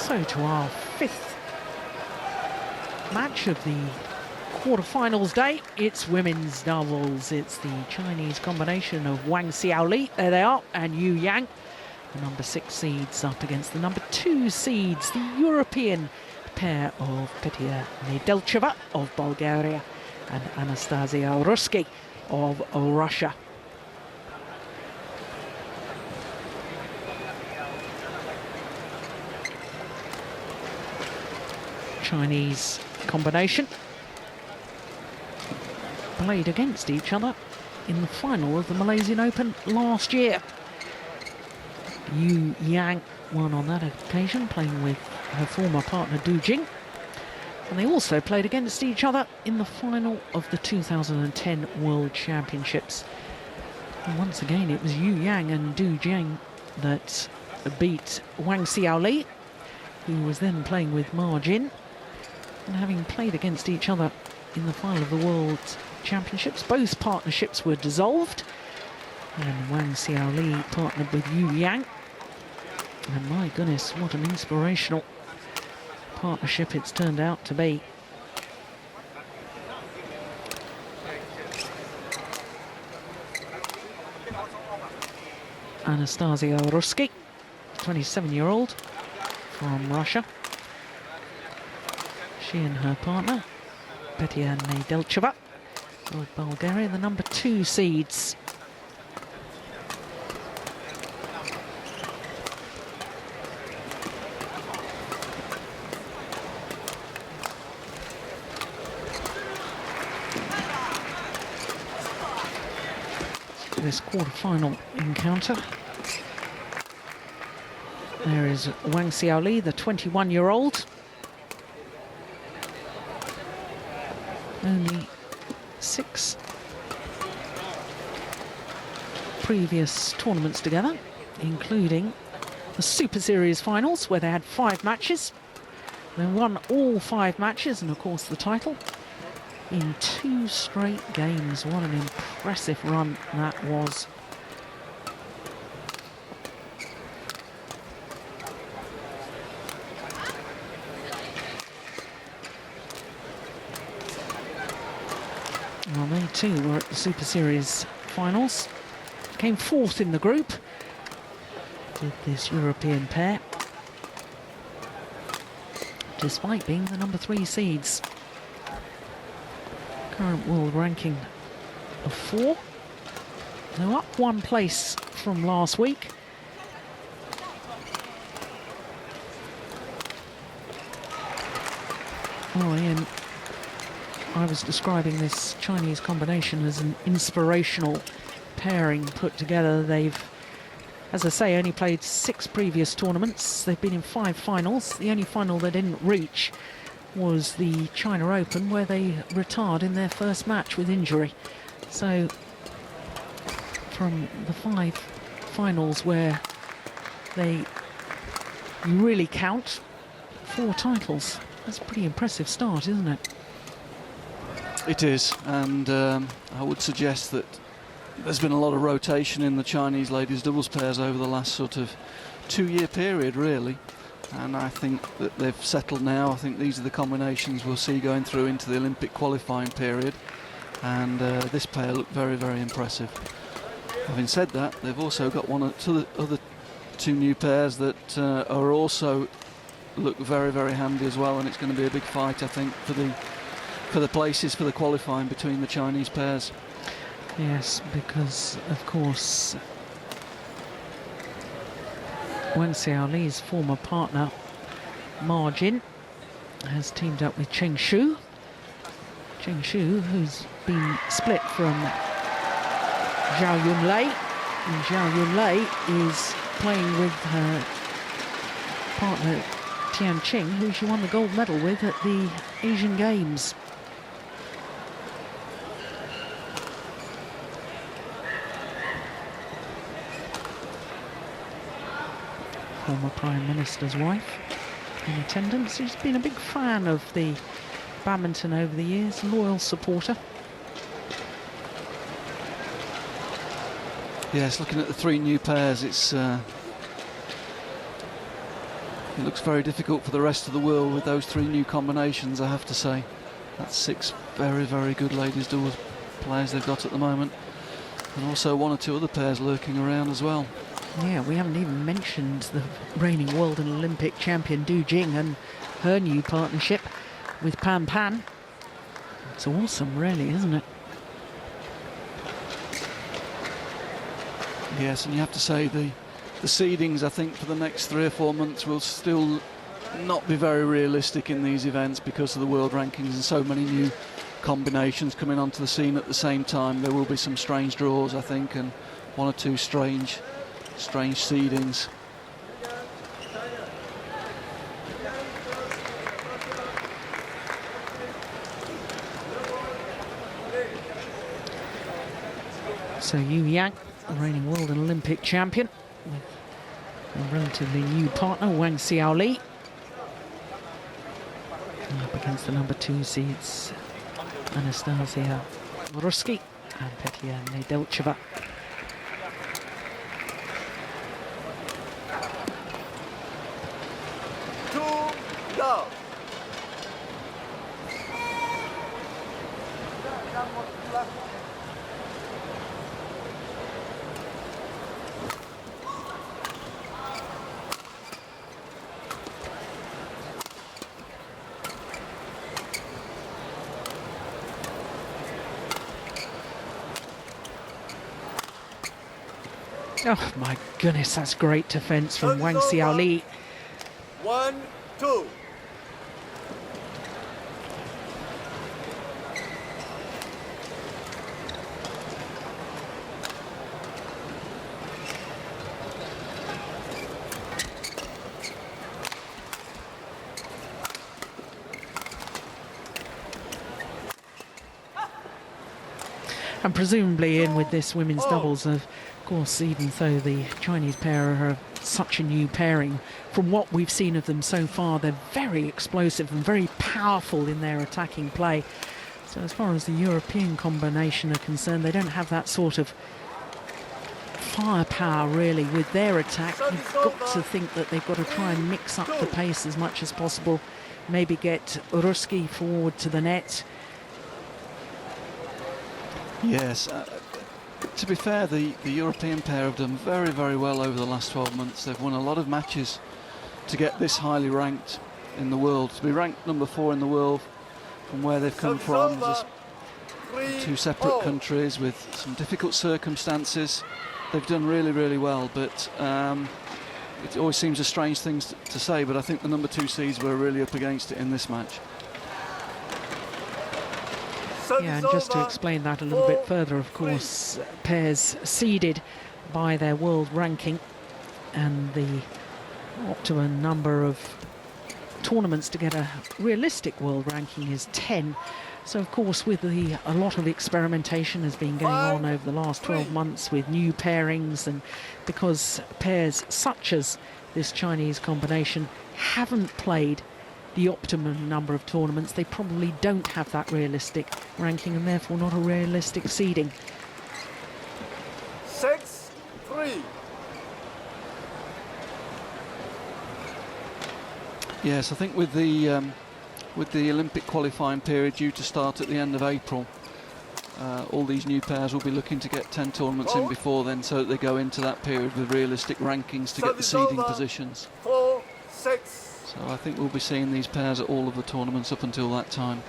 So to our fifth match of the quarterfinals day, it's women's doubles. It's the Chinese combination of Wang Xiaoli, there they are, and Yu Yang, the number 6 seeds up against the number 2 seeds, the European pair of Petya Nedelcheva of Bulgaria and Anastasia A.Russkikh of Russia. Chinese combination played against each other in the final of the Malaysian Open last year. Yu Yang won on that occasion, playing with her former partner Du Jing. And they also played against each other in the final of the 2010 World Championships. And once again, it was Yu Yang and Du Jing that beat Wang Xiaoli, who was then playing with Ma Jin. And having played against each other in the final of the World Championships, both partnerships were dissolved. And Wang Xiaoli partnered with Yu Yang. And my goodness, what an inspirational partnership it's turned out to be. Anastasia A.Russkikh, 27-year-old from Russia. She and her partner, Petya Nedelcheva of Bulgaria, the number 2 seeds. This quarter-final encounter. There is Wang Xiaoli, the 21-year-old. Only 6 previous tournaments together, including the Super Series finals, where they had 5 matches. They won all 5 matches, and of course the title, in 2 straight games. What an impressive run that was. Well, they too were at the Super Series finals. Came 4th in the group, did this European pair, despite being the number 3 seeds. Current world ranking of 4. They're up 1 place from last week. Oh, Ian, I was describing this Chinese combination as an inspirational pairing put together. They've, as I say, only played 6 previous tournaments. They've been in 5 finals. The only final they didn't reach was the China Open, where they retired in their first match with injury. So from the 5 finals where they really count, 4 titles. That's a pretty impressive start, isn't it? It is, and I would suggest that there's been a lot of rotation in the Chinese ladies doubles pairs over the last sort of 2-year period, really. And I think that they've settled now. I think these are the combinations we'll see going through into the Olympic qualifying period. And this pair look very, very impressive. Having said that, they've also got one or two other 2 new pairs that are also look very, very handy as well. And it's going to be a big fight, I think, for the places for the qualifying between the Chinese pairs. Yes, because of course Wang Xiaoli's former partner Ma Jin has teamed up with Cheng Shu. Cheng Shu, who's been split from Zhao Yunlei, and Zhao Yunlei is playing with her partner Tian Qing, who she won the gold medal with at the Asian Games. Former Prime Minister's wife in attendance. She's been a big fan of the badminton over the years, loyal supporter. Yes, looking at the 3 new pairs, it's It looks very difficult for the rest of the world with those 3 new combinations, I have to say. That's 6 very, very good ladies doubles players they've got at the moment. And also 1 or 2 other pairs lurking around as well. Yeah, we haven't even mentioned the reigning world and Olympic champion Du Jing and her new partnership with Pan Pan. It's awesome, really, isn't it? Yes, and you have to say the seedings, I think, for the next 3 or 4 months will still not be very realistic in these events because of the world rankings and so many new combinations coming onto the scene at the same time. There will be some strange draws, I think, and 1 or 2 strange seedings. So Yu Yang, the reigning world and Olympic champion, with a relatively new partner, Wang Xiaoli. Up against the number 2 seeds, Anastasia, A.Russkikh and Petya Nedelcheva. Oh my goodness, that's great defence from Wang Xiaoli. 1-2. And presumably in with this women's doubles, of course, even though the Chinese pair are such a new pairing, from what we've seen of them so far, they're very explosive and very powerful in their attacking play. So as far as the European combination are concerned, they don't have that sort of firepower really with their attack. You've got to think that they've got to try and mix up the pace as much as possible, maybe get A.Russkikh forward to the net. Yes, to be fair, the European pair have done very, very well over the last 12 months. They've won a lot of matches to get this highly ranked in the world. To be ranked number 4 in the world from where they've come from, just 2 separate countries with some difficult circumstances. They've done really, really well, but it always seems a strange thing to say, but I think the number 2 seeds were really up against it in this match. Yeah, and just to explain that a little bit further, of course, pairs seeded by their world ranking, and the optimum number of tournaments to get a realistic world ranking is 10. So, of course, with a lot of experimentation has been going on over the last 12 months with new pairings, and because pairs such as this Chinese combination haven't played the optimum number of tournaments, they probably don't have that realistic ranking and therefore not a realistic seeding. 6-3. Yes, I think with the Olympic qualifying period due to start at the end of April, all these new pairs will be looking to get 10 tournaments in before then, so that they go into that period with realistic rankings to get the seeding positions. 4-6. So I think we'll be seeing these pairs at all of the tournaments up until that time.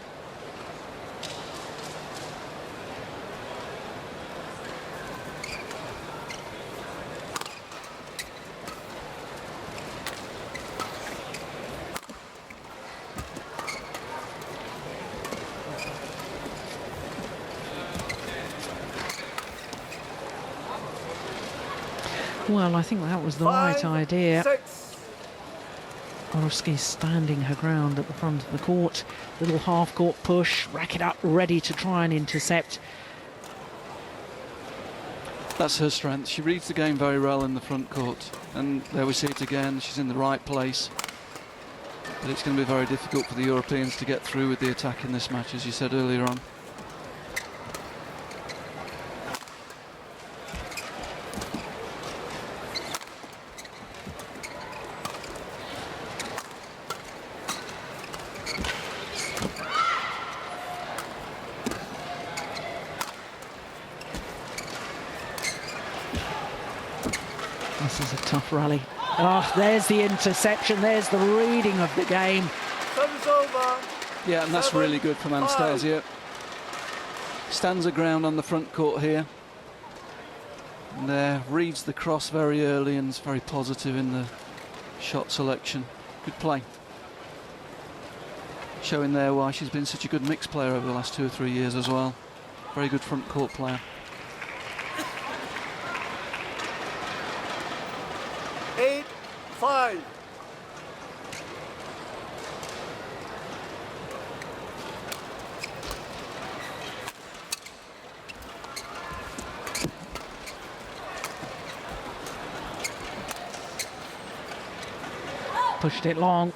Well, I think that was the right idea. 6. A.Russkikh standing her ground at the front of the court. Little half-court push, racket up, ready to try and intercept. That's her strength. She reads the game very well in the front court. And there we see it again. She's in the right place. But it's going to be very difficult for the Europeans to get through with the attack in this match, as you said earlier on. This is a tough rally. Oh, there's the interception. There's the reading of the game. Service over. Yeah, and that's really good from Anastasia. Stands her ground on the front court here. And there, reads the cross very early and is very positive in the shot selection. Good play. Showing there why she's been such a good mixed player over the last 2 or 3 years as well. Very good front court player. 8-5. Pushed it long.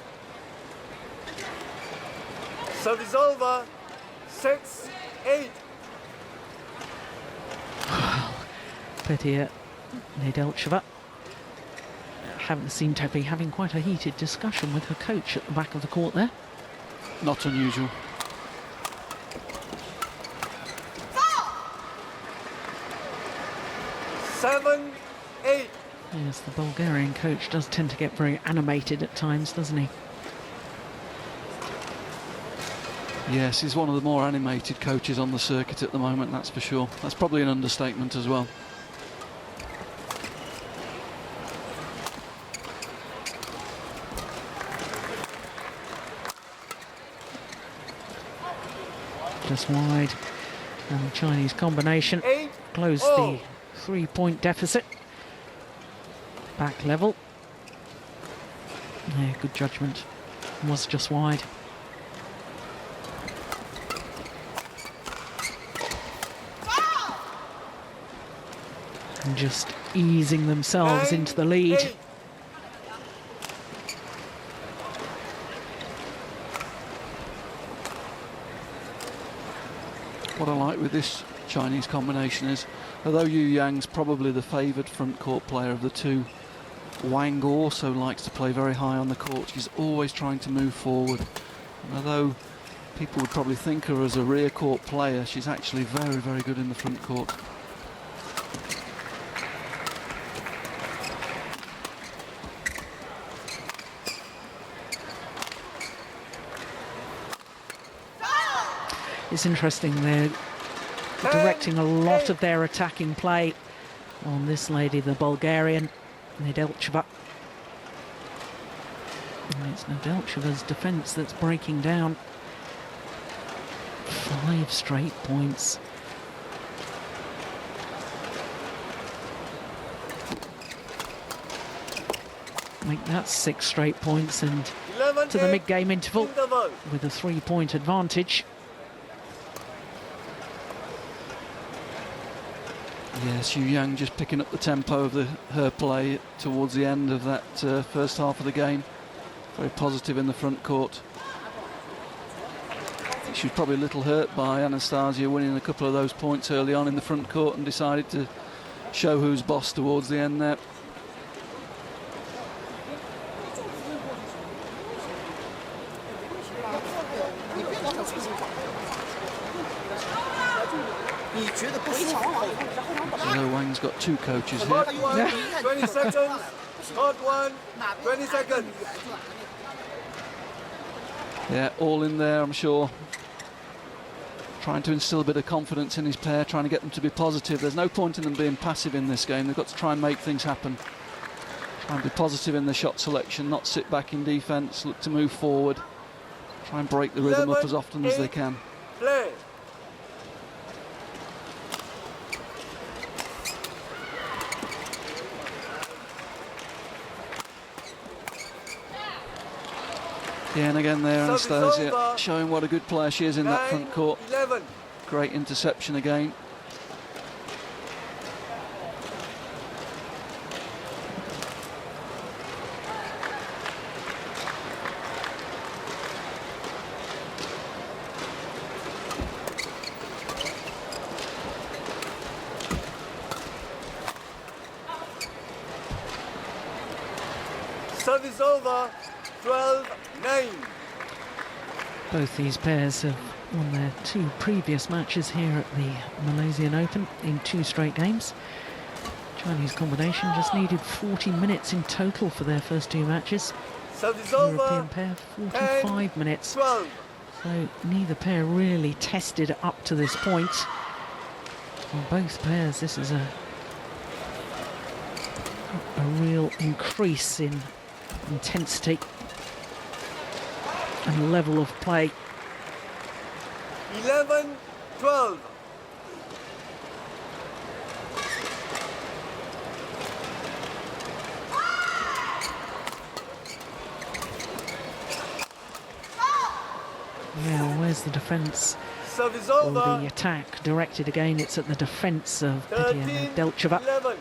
Service over. 6-8. Petya Nedelcheva haven't seemed to be having quite a heated discussion with her coach at the back of the court there. Not unusual. Seven, 8. Yes, the Bulgarian coach does tend to get very animated at times, doesn't he? Yes, he's one of the more animated coaches on the circuit at the moment, that's for sure. That's probably an understatement as well. Just wide, and the Chinese combination closed the 3-point deficit. Back level. Yeah, good judgment. Was just wide. And just easing themselves into the lead. 8. What I like with this Chinese combination is, although Yu Yang's probably the favoured front court player of the two, Wang also likes to play very high on the court. She's always trying to move forward. And although people would probably think her as a rear court player, she's actually very, very good in the front court. It's interesting, they're directing a lot of their attacking play on this lady, the Bulgarian, Nedelcheva. And it's Nedelcheva's defence that's breaking down. 5 straight points. I think that's 6 straight points, and to the mid-game interval with a 3-point advantage. Yes, Yu Yang just picking up the tempo of her play towards the end of that first half of the game. Very positive in the front court. I think she was probably a little hurt by Anastasia winning a couple of those points early on in the front court and decided to show who's boss towards the end there. Although Wang's got 2 coaches here. Hot 1, 20 seconds. Hot 1, 20 seconds. Yeah, all in there, I'm sure. Trying to instill a bit of confidence in his pair, trying to get them to be positive. There's no point in them being passive in this game. They've got to try and make things happen. Try and be positive in the shot selection, not sit back in defence, look to move forward. Try and break the rhythm up as often as they can. Play. Yeah, and again there, Service Anastasia over. showing what a good player she is in that 9, front court. 11. Great interception again. Service over. 12-9. Both these pairs have won their 2 previous matches here at the Malaysian Open in 2 straight games. Chinese combination just needed 40 minutes in total for their first two matches. Serve is European over. pair 45 10, minutes. 12. So neither pair really tested up to this point. On both pairs, this is a real increase in intensity and level of play. 11, 12. Yeah, where's the defence? Serve is Or over. the attack directed again, it's at the defence of Petya 13, and Nedelcheva. 11.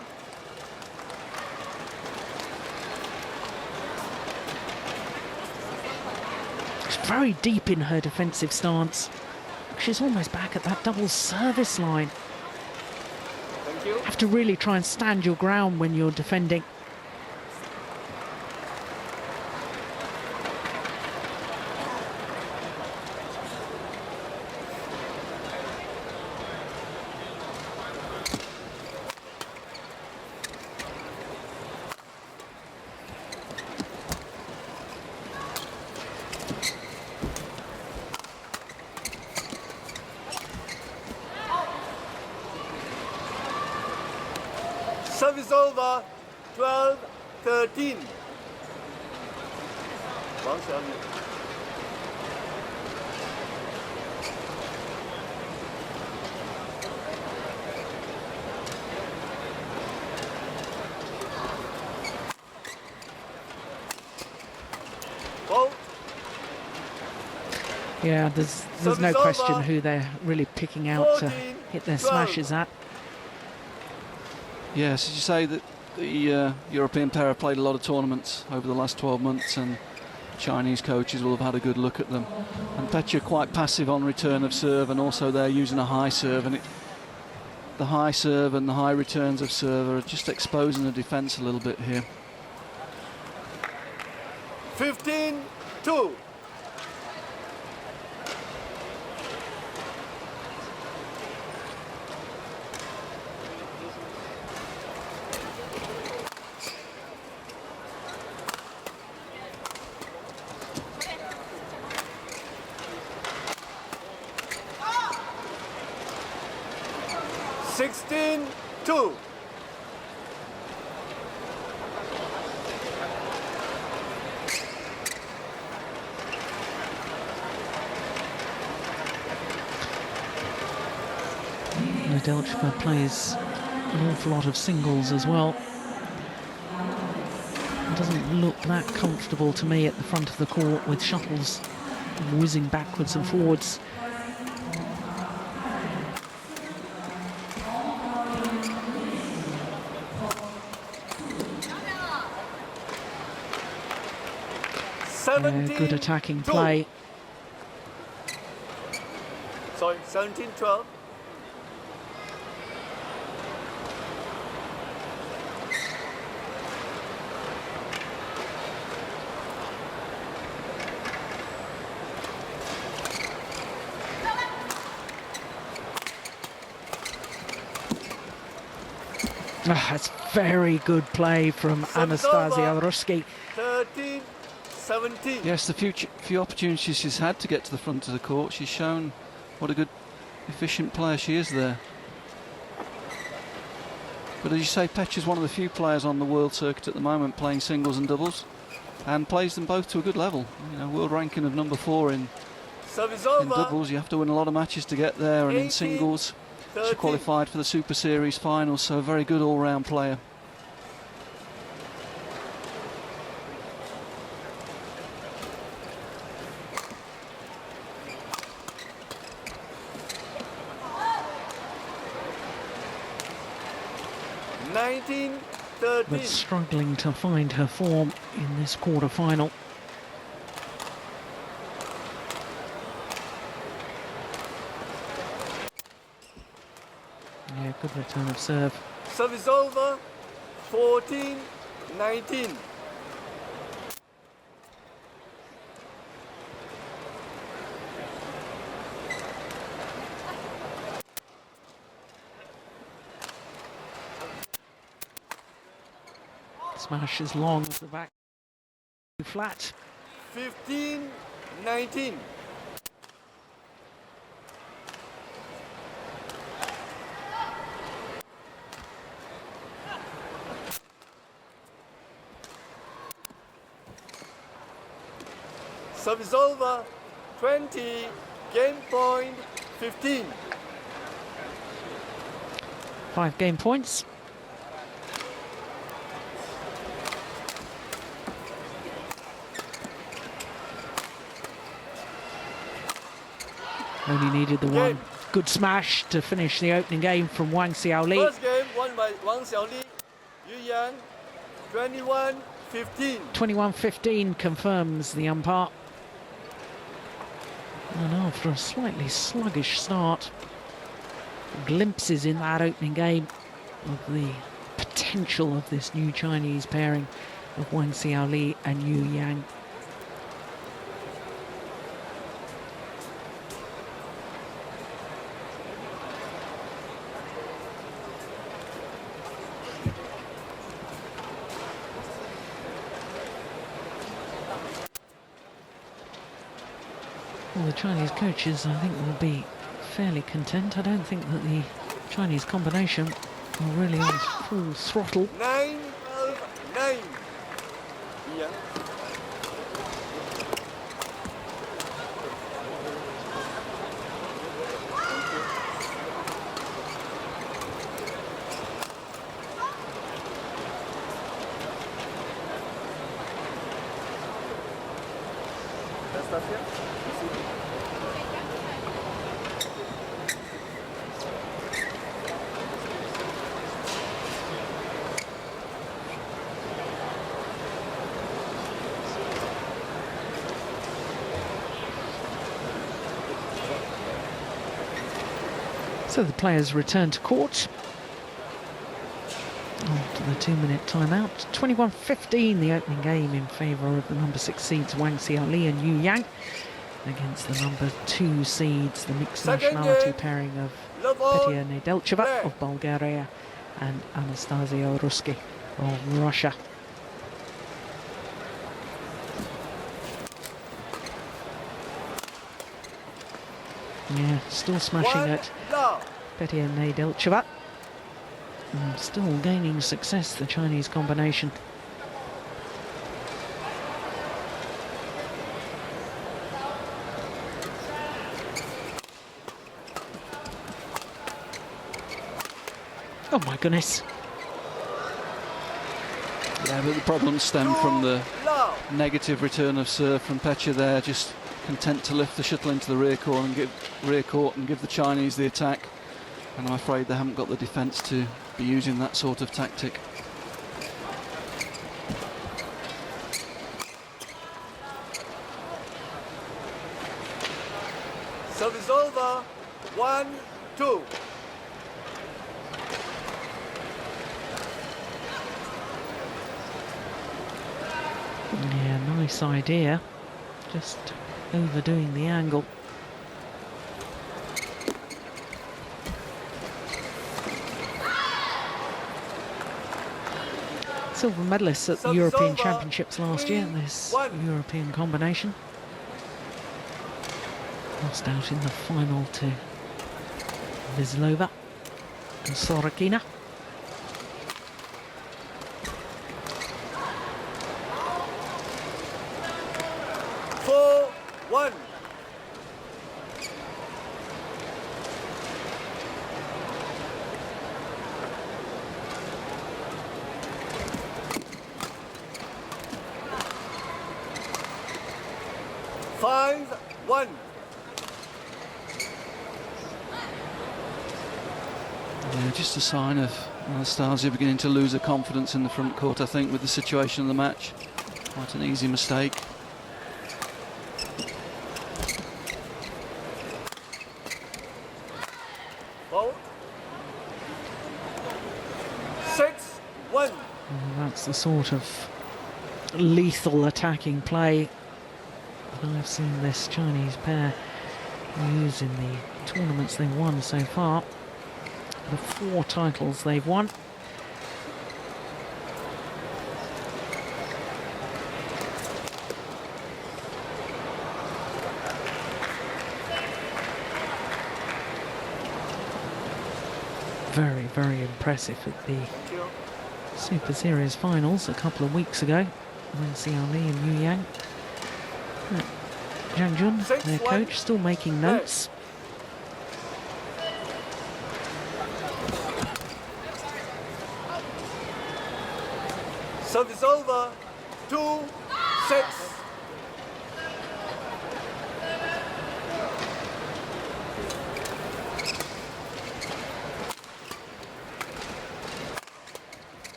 She's very deep in her defensive stance. She's almost back at that double service line. Thank you. Have to really try and stand your ground when you're defending. Serve is over. 12, 13. Wang, Xiaoli. Ball. Yeah, there's no Service question over. who they're really picking out to 14, hit their 12. smashes at. Yes, as you say, that the European pair have played a lot of tournaments over the last 12 months, and Chinese coaches will have had a good look at them. And Petya quite passive on return of serve, and also they're using a high serve, and the high serve and the high returns of serve are just exposing the defence a little bit here. 15, 2. Sixteen, 2. Nedelcheva plays an awful lot of singles as well. Doesn't look that comfortable to me at the front of the court with shuttles whizzing backwards and forwards. Good attacking play. Sorry, 17, 12. That's very good play from Anastasia A.Russkikh. 13, 17. Yes, the few opportunities she's had to get to the front of the court, she's shown what a good, efficient player she is there. But as you say, Petya's one of the few players on the world circuit at the moment playing singles and doubles, and plays them both to a good level. You know, world ranking of number 4 in doubles. You have to win a lot of matches to get there, and in 18, singles, she 13. qualified for the Super Series finals, so a very good all-round player. But struggling to find her form in this quarter-final. Yeah, good return of serve. Serve is over. 14, 19. Smash as long as the back flat. 15-19. Service over. 20. Game point. 15. 5 game points. Only needed the one good smash to finish the opening game from Wang Xiaoli. First game won by Wang Xiaoli. Yu Yang. 21-15. 21-15 confirms the umpire. And after a slightly sluggish start, glimpses in that opening game of the potential of this new Chinese pairing of Wang Xiaoli and Yu Yang. Well, the Chinese coaches, I think, will be fairly content. I don't think that the Chinese combination are really on full throttle. 9-9. Yeah. Anastasia? So the players return to court after the 2-minute timeout. 21-15 the opening game in favour of the number 6 seeds Wang Xiaoli and Yu Yang against the number 2 seeds, the mixed nationality pairing of P.Nedelcheva of Bulgaria and Anastasia A.Russkikh of Russia. Yeah, still smashing it. Petya still gaining success, the Chinese combination. Oh my goodness. Yeah, but the problems stem from the negative return of serve from Petya there, just content to lift the shuttle into the rear court and give the Chinese the attack. And I'm afraid they haven't got the defence to be using that sort of tactic. Service over. 1-2. Yeah, nice idea. Just overdoing the angle. Silver medalists at the European Championships last year in this European combination. Lost out in the final to Vizlova and Sorokina. Yeah, just a sign of Anastasia beginning to lose her confidence in the front court, I think, with the situation of the match. Quite an easy mistake. Foul. 6-1. That's the sort of lethal attacking play that I've seen this Chinese pair use in the tournaments they've won so far. The 4 titles they've won. very impressive at the Super Series finals a couple of weeks ago when Xiaoli and Yu Yang. Zhang Jun, their coach, still making notes. Service over. 2-6.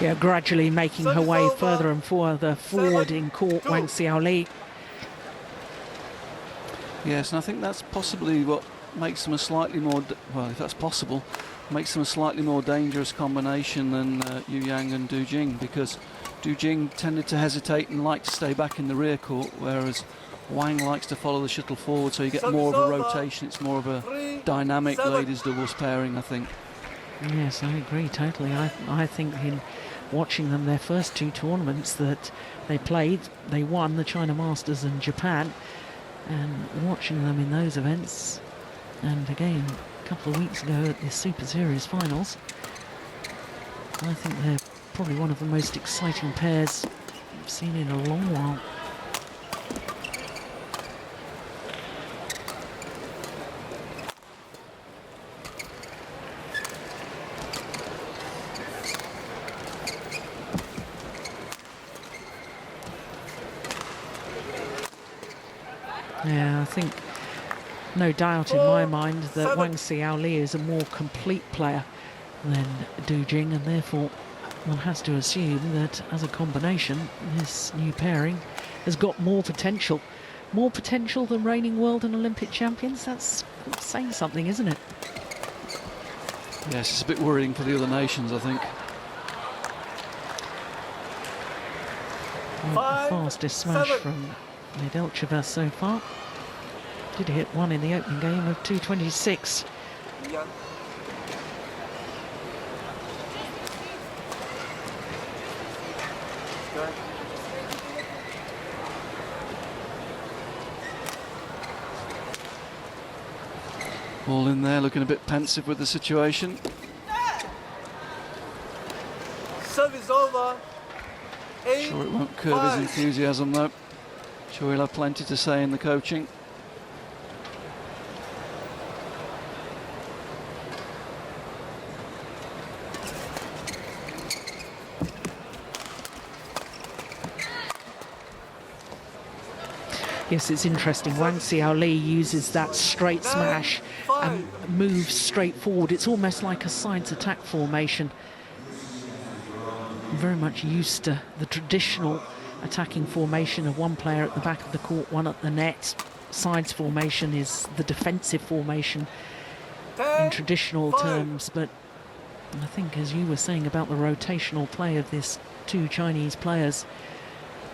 Yeah, gradually making her way further and further forward in court, Wang Xiaoli. Yes, and I think that's possibly what makes them a slightly more, well, if that's possible, makes them a slightly more dangerous combination than Yu Yang and Du Jing, because Du Jing tended to hesitate and like to stay back in the rear court, whereas Wang likes to follow the shuttle forward, so you get more of a rotation. It's more of a dynamic ladies doubles pairing, I think. Yes, I agree totally. I think in watching them, their first two tournaments that they played, they won the China Masters and Japan, and watching them in those events, and again a couple of weeks ago at the Super Series finals, I think they're probably one of the most exciting pairs I've seen in a long while. Yeah, I think no doubt in my mind that Wang Xiaoli is a more complete player than Du Jing, and therefore one has to assume that as a combination this new pairing has got more potential than reigning world and Olympic champions. That's saying something, isn't it? Yes, it's a bit worrying for the other nations, I think. Well, the fastest smash from P.Nedelcheva so far. Did hit one in the opening game of 2:26. Yeah. All in there, looking a bit pensive with the situation. Service over. Sure it won't curb his enthusiasm though. Sure he'll have plenty to say in the coaching. Yes, it's interesting. Wang Xiaoli uses that straight smash and moves straight forward. It's almost like a sides attack formation. I'm very much used to the traditional attacking formation of one player at the back of the court, one at the net. Sides formation is the defensive formation in traditional terms, but I think, as you were saying about the rotational play of these two Chinese players,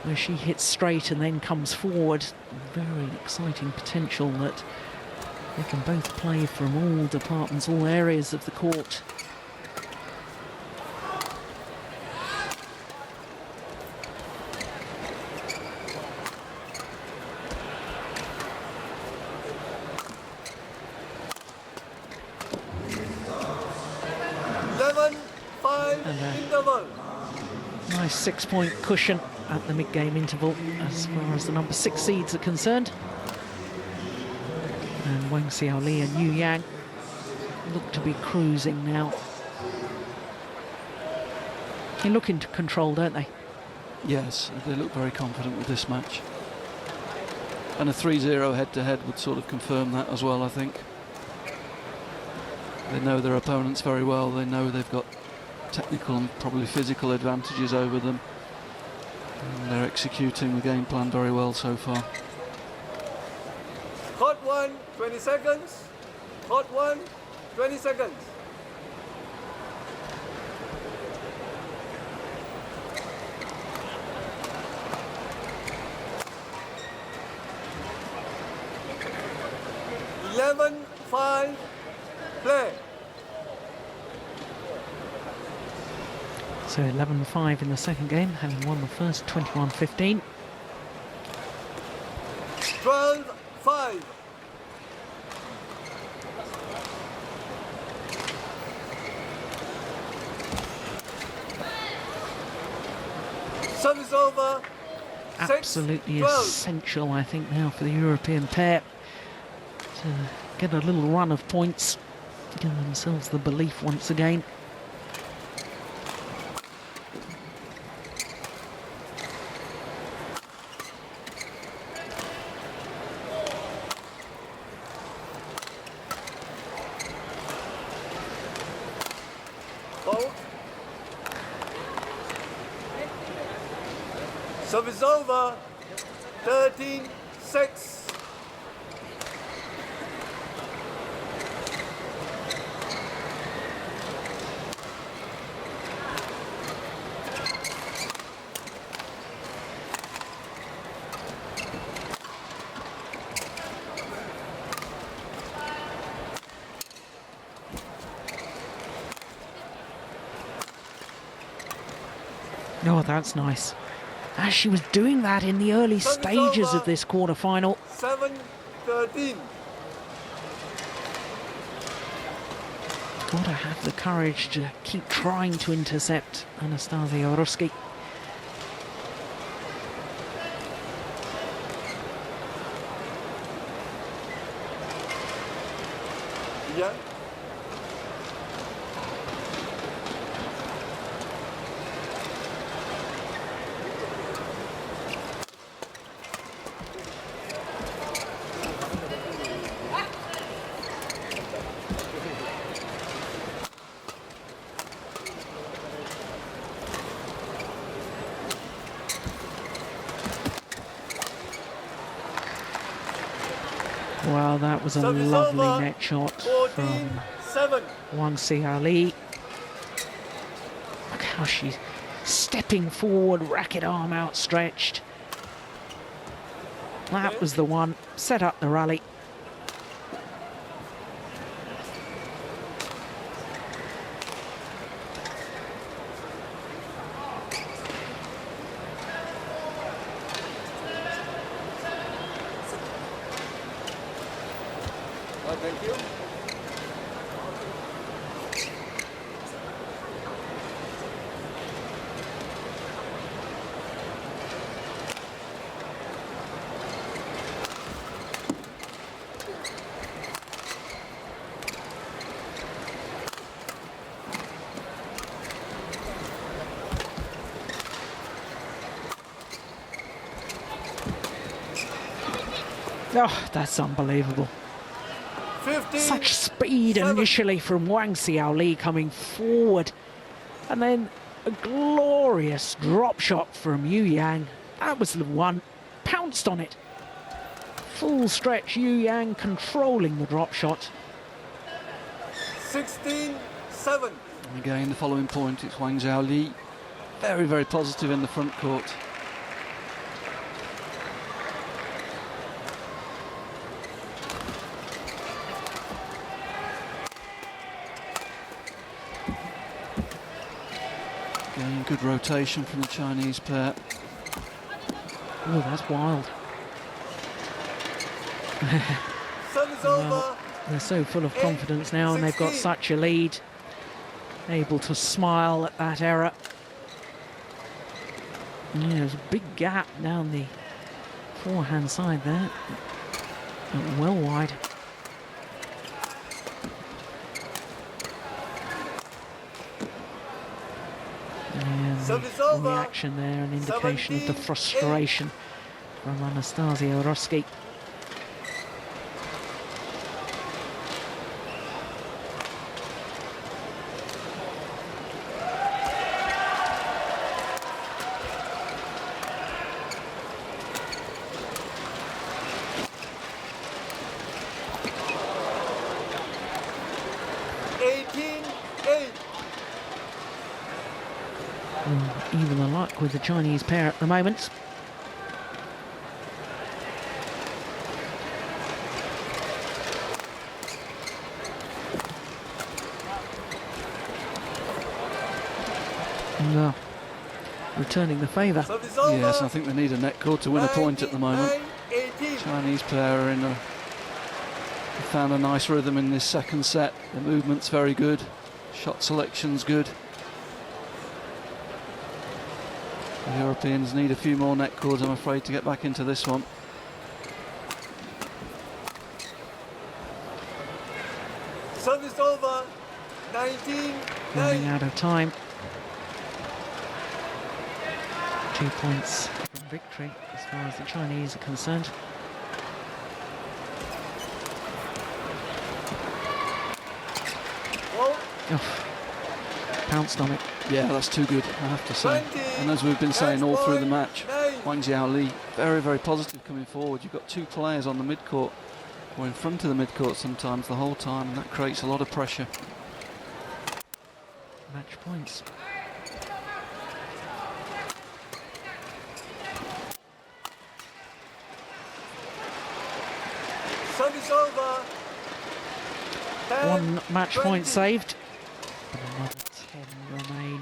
where she hits straight and then comes forward, very exciting potential that they can both play from all departments, all areas of the court. Nice 6-point cushion at the mid-game interval as far as the number 6 seeds are concerned. And Wang Xiaoli and Yu Yang look to be cruising now. They look into control, don't they? Yes, they look very confident with this match. And a 3-0 head-to-head would sort of confirm that as well, I think. They know their opponents very well. They know they've got technical and probably physical advantages over them. And they're executing the game plan very well so far. Court 1, 20 seconds. Court 1, 20 seconds. (11-5) play. So 11-5 in the second game, having won the first 21-15. 12-5. Service over. Absolutely 6-12. essential, I think, now for the European pair to get a little run of points, give themselves the belief once again. Service over. 13-6. Oh, that's nice. As she was doing that in the early Service stages over. of this quarter-final. 7-13. Got to have the courage to keep trying to intercept Anastasia A.Russkikh. Yeah. Well, that was a Service lovely over. net shot from 14-7. Wang Xiaoli. Look how she's stepping forward, racket arm outstretched. That was the one, set up the rally. Thank you. Oh, that's unbelievable. 15. Such speed 7. initially from Wang Xiaoli coming forward. And then a glorious drop shot from Yu Yang. That was the one. Pounced on it. Full stretch Yu Yang controlling the drop shot. 16-7. And again, the following point, it's Wang Xiaoli. Very, very positive in the front court. Again, good rotation from the Chinese pair. Oh, that's wild. Service Well, over. they're so full of confidence now, and they've got 16. such a lead. Able to smile at that error. Yeah, there's a big gap down the forehand side there. Well wide. And Service the over. reaction there, an indication of the 17-8. frustration from Anastasia A.Russkikh. Even the luck with the Chinese pair at the moment. And, returning the favour. Service over. Yes, I think they need a net cord to win a point at the moment. 19-18. Chinese pair are in a... found a nice rhythm in this second set. The movement's very good. Shot selection's good. The Europeans need a few more net cords, I'm afraid, to get back into this one. Service over. 19. Running out of time. 2 points from victory as far as the Chinese are concerned. Oh, pounced on it. Yeah, that's too good, I have to say. And as we've been saying all through the match, Wang Xiaoli, very, very positive coming forward. You've got two players on the mid-court, or in front of the mid-court sometimes the whole time, and that creates a lot of pressure. Match points. Service over. 10, One match 20. point saved, but another 10 remain.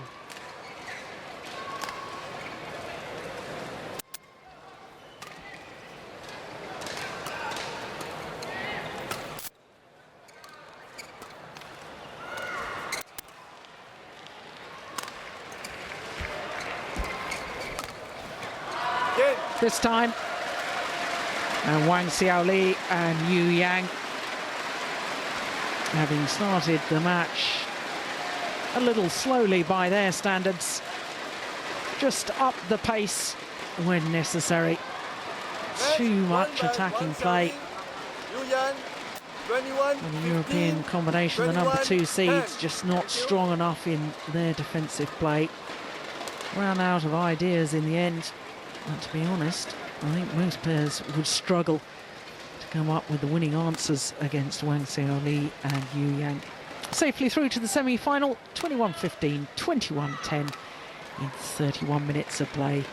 Game. This time, and Wang Xiaoli and Yu Yang, having started the match a little slowly by their standards, just up the pace when necessary. Too much attacking play. Yu Yang, 21. And the European combination, the number 2 seeds, just not strong enough in their defensive play. Ran out of ideas in the end. And to be honest, I think most players would struggle to come up with the winning answers against Wang Xiaoli and Yu Yang. Safely through to the semi-final, 21-15, 21-10 in 31 minutes of play.